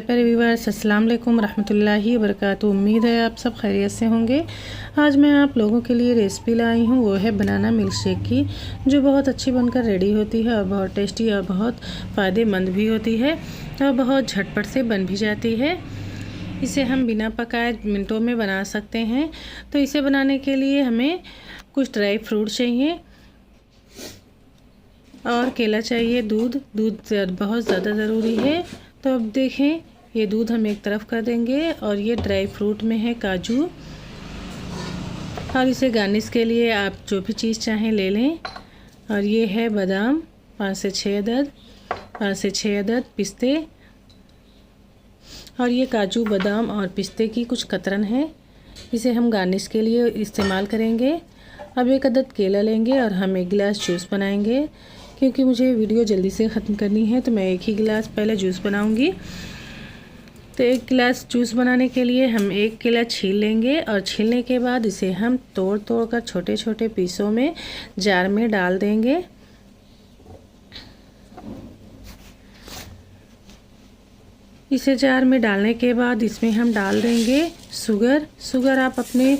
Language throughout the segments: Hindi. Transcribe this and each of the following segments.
प्यारे व्यूअर्स, अस्सलाम वालेकुम रहमतुल्लाहि व बरकातुहू। उम्मीद है आप सब खैरियत से होंगे। आज मैं आप लोगों के लिए रेसिपी लाई हूँ, वो है बनाना मिल्क शेक की, जो बहुत अच्छी बनकर रेडी होती है और बहुत टेस्टी और बहुत फ़ायदेमंद भी होती है और बहुत झटपट से बन भी जाती है। इसे हम बिना पकाए मिनटों में बना सकते हैं। तो इसे बनाने के लिए हमें कुछ ड्राई फ्रूट चाहिए और केला चाहिए। दूध बहुत ज़्यादा ज़रूरी है। तो अब देखें, ये दूध हम एक तरफ कर देंगे और ये ड्राई फ्रूट में है काजू, और इसे गार्निश के लिए आप जो भी चीज़ चाहें ले लें। और ये है बादाम 5 से 6 अदद, पिस्ते, और ये काजू बादाम और पिस्ते की कुछ कतरन है, इसे हम गार्निश के लिए इस्तेमाल करेंगे। अब 1 अदद केला लेंगे और हम 1 गिलास जूस बनाएंगे। क्योंकि मुझे वीडियो जल्दी से ख़त्म करनी है तो मैं 1 ही गिलास पहले जूस बनाऊंगी। तो 1 गिलास जूस बनाने के लिए हम 1 केला छील लेंगे और छीलने के बाद इसे हम तोड़ कर छोटे छोटे पीसों में जार में डाल देंगे। इसे जार में डालने के बाद इसमें हम डाल देंगे शुगर आप अपने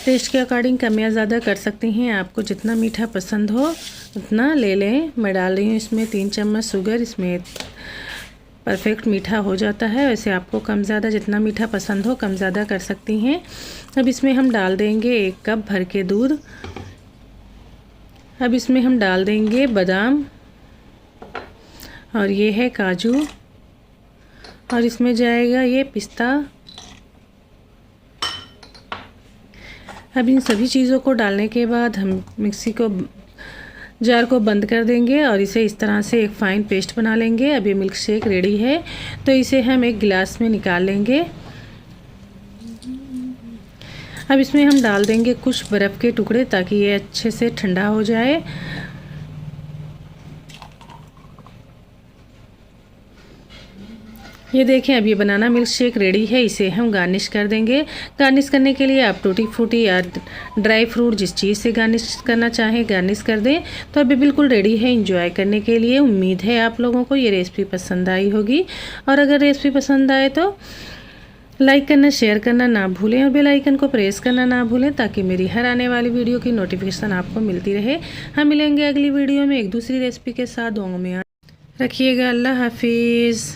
टेस्ट के अकॉर्डिंग कम या ज़्यादा कर सकती हैं। आपको जितना मीठा पसंद हो उतना ले लें। मैं डाल रही हूँ इसमें 3 चम्मच शुगर, इसमें परफेक्ट मीठा हो जाता है। वैसे आपको कम ज़्यादा जितना मीठा पसंद हो कम ज़्यादा कर सकती हैं। अब इसमें हम डाल देंगे 1 कप भर के दूध। अब इसमें हम डाल देंगे बादाम, और ये है काजू, और इसमें जाएगा ये पिस्ता। अब इन सभी चीज़ों को डालने के बाद हम मिक्सी को जार को बंद कर देंगे और इसे इस तरह से एक फ़ाइन पेस्ट बना लेंगे। अब ये मिल्क शेक रेडी है, तो इसे हम 1 गिलास में निकाल लेंगे। अब इसमें हम डाल देंगे कुछ बर्फ़ के टुकड़े ताकि ये अच्छे से ठंडा हो जाए। ये देखें, अब ये बनाना मिल्क शेक रेडी है। इसे हम गार्निश कर देंगे। गार्निश करने के लिए आप टूटी फ्रूटी या ड्राई फ्रूट जिस चीज़ से गार्निश करना चाहें गार्निश कर दें। तो अभी बिल्कुल रेडी है एंजॉय करने के लिए। उम्मीद है आप लोगों को ये रेसिपी पसंद आई होगी, और अगर रेसिपी पसंद आए तो लाइक करना, शेयर करना ना भूलें और बेल आइकन को प्रेस करना ना भूलें ताकि मेरी हर आने वाली वीडियो की नोटिफिकेशन आपको मिलती रहे। हम मिलेंगे अगली वीडियो में एक दूसरी रेसिपी के साथ। दुआओं में रखिएगा। अल्लाह हाफिज़।